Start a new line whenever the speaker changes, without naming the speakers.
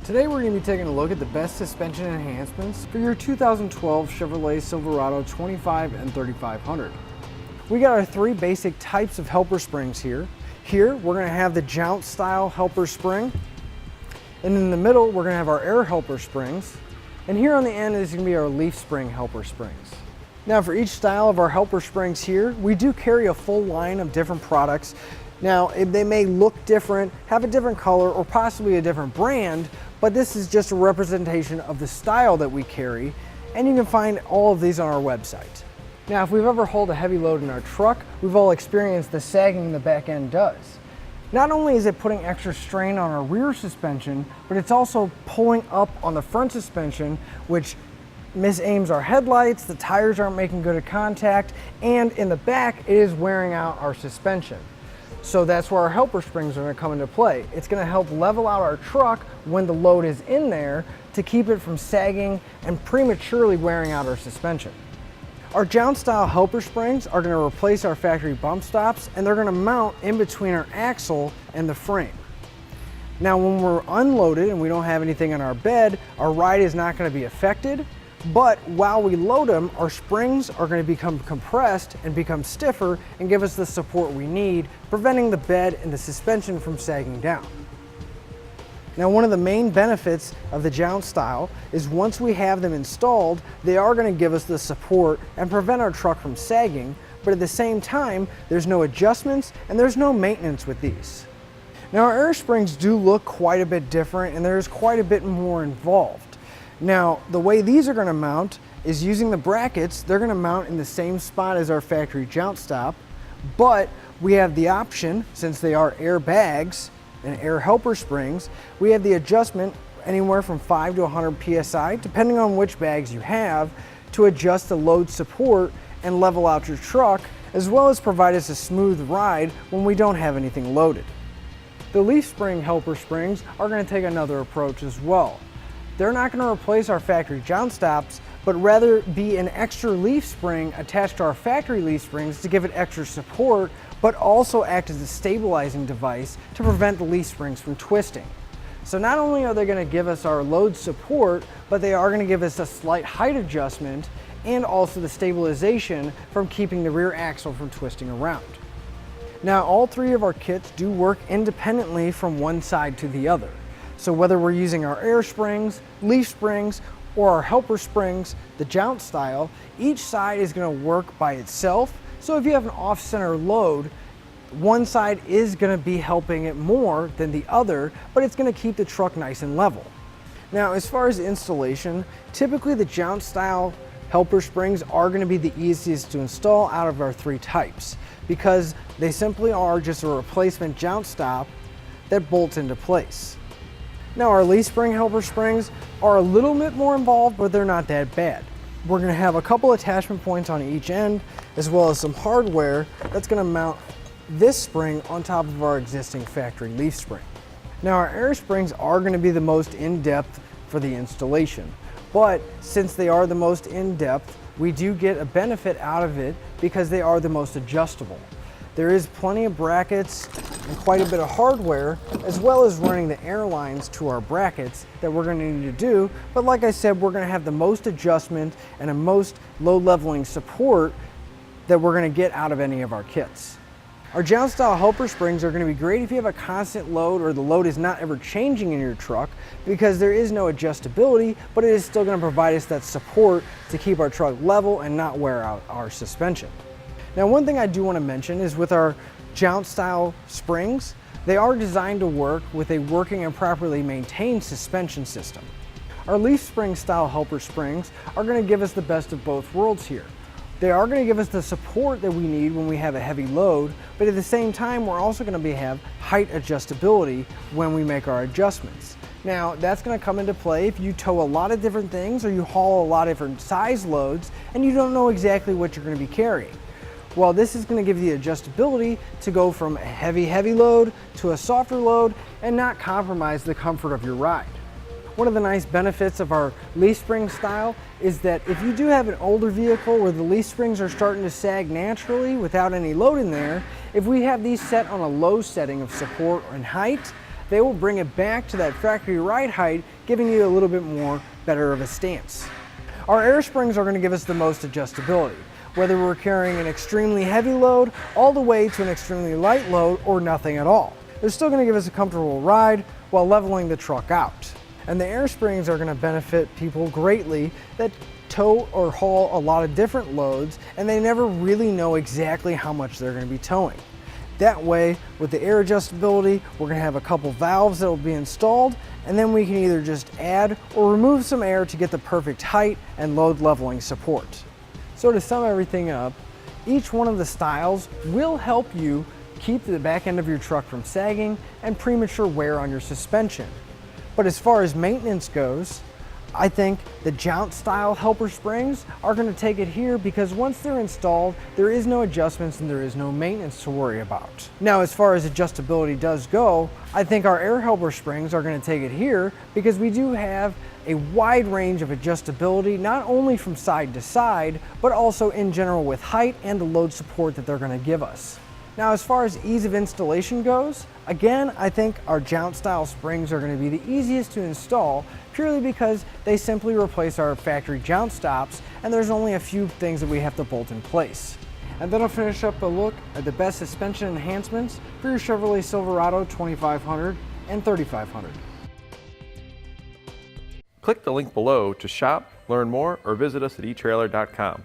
Today we're going to be taking a look at the best suspension enhancements for your 2012 Chevrolet Silverado 25 and 3500. We got our three basic types of helper springs here. Here we're going to have the jounce-style helper spring, and in the middle we're going to have our air helper springs, and here on the end is going to be our leaf spring helper springs. Now for each style of our helper springs here, we do carry a full line of different products. Now they may look different, have a different color, or possibly a different brand, but this is just a representation of the style that we carry, and you can find all of these on our website. Now if we've ever hauled a heavy load in our truck, we've all experienced the sagging the back end does. Not only is it putting extra strain on our rear suspension, but it's also pulling up on the front suspension, which misaims our headlights, the tires aren't making good contact, and in the back it is wearing out our suspension. So that's where our helper springs are going to come into play. It's going to help level out our truck when the load is in there to keep it from sagging and prematurely wearing out our suspension. Our jounce-style helper springs are going to replace our factory bump stops, and they're going to mount in between our axle and the frame. Now when we're unloaded and we don't have anything on our bed, our ride is not going to be affected. But while we load them, our springs are going to become compressed and become stiffer and give us the support we need, preventing the bed and the suspension from sagging down. Now one of the main benefits of the jounce style is once we have them installed, they are going to give us the support and prevent our truck from sagging, but at the same time, there's no adjustments and there's no maintenance with these. Now our air springs do look quite a bit different, and there's quite a bit more involved. Now, the way these are going to mount is using the brackets. They're going to mount in the same spot as our factory jounce stop, but we have the option, since they are air bags and air helper springs, we have the adjustment anywhere from 5 to 100 psi, depending on which bags you have, to adjust the load support and level out your truck, as well as provide us a smooth ride when we don't have anything loaded. The leaf spring helper springs are going to take another approach as well. They're not going to replace our factory jounce stops, but rather be an extra leaf spring attached to our factory leaf springs to give it extra support, but also act as a stabilizing device to prevent the leaf springs from twisting. So not only are they going to give us our load support, but they are going to give us a slight height adjustment and also the stabilization from keeping the rear axle from twisting around. Now all three of our kits do work independently from one side to the other. So whether we're using our air springs, leaf springs, or our helper springs, the jounce style, each side is going to work by itself. So if you have an off-center load, one side is going to be helping it more than the other, but it's going to keep the truck nice and level. Now as far as installation, typically the jounce style helper springs are going to be the easiest to install out of our three types, because they simply are just a replacement jounce stop that bolts into place. Now our leaf spring helper springs are a little bit more involved, but they're not that bad. We're going to have a couple attachment points on each end, as well as some hardware that's going to mount this spring on top of our existing factory leaf spring. Now our air springs are going to be the most in-depth for the installation, but since they are the most in-depth, we do get a benefit out of it because they are the most adjustable. There is plenty of brackets and quite a bit of hardware, as well as running the air lines to our brackets that we're going to need to do. But like I said, we're going to have the most adjustment and a most low leveling support that we're going to get out of any of our kits. Our jounce style helper springs are going to be great if you have a constant load or the load is not ever changing in your truck, because there is no adjustability, but it is still going to provide us that support to keep our truck level and not wear out our suspension. Now one thing I do want to mention is with our jounce style springs, they are designed to work with a working and properly maintained suspension system. Our leaf spring style helper springs are going to give us the best of both worlds here. They are going to give us the support that we need when we have a heavy load, but at the same time we're also going to have height adjustability when we make our adjustments. Now that's going to come into play if you tow a lot of different things or you haul a lot of different size loads and you don't know exactly what you're going to be carrying. Well, this is going to give you the adjustability to go from a heavy load to a softer load and not compromise the comfort of your ride. One of the nice benefits of our leaf spring style is that if you do have an older vehicle where the leaf springs are starting to sag naturally without any load in there, if we have these set on a low setting of support and height, they will bring it back to that factory ride height, giving you a little bit more better of a stance. Our air springs are going to give us the most adjustability, whether we're carrying an extremely heavy load all the way to an extremely light load or nothing at all. They're still going to give us a comfortable ride while leveling the truck out. And the air springs are going to benefit people greatly that tow or haul a lot of different loads and they never really know exactly how much they're going to be towing. That way, with the air adjustability, we're going to have a couple valves that will be installed, and then we can either just add or remove some air to get the perfect height and load leveling support. So to sum everything up, each one of the styles will help you keep the back end of your truck from sagging and premature wear on your suspension. But as far as maintenance goes, I think the jounce-style helper springs are going to take it here because once they're installed, there is no adjustments and there is no maintenance to worry about. Now, as far as adjustability does go, I think our air helper springs are going to take it here because we do have a wide range of adjustability, not only from side to side, but also in general with height and the load support that they're going to give us. Now, as far as ease of installation goes, again, I think our jounce-style springs are going to be the easiest to install purely because they simply replace our factory jounce stops and there's only a few things that we have to bolt in place. And then I'll finish up a look at the best suspension enhancements for your Chevrolet Silverado 2500 and 3500.
Click the link below to shop, learn more, or visit us at etrailer.com.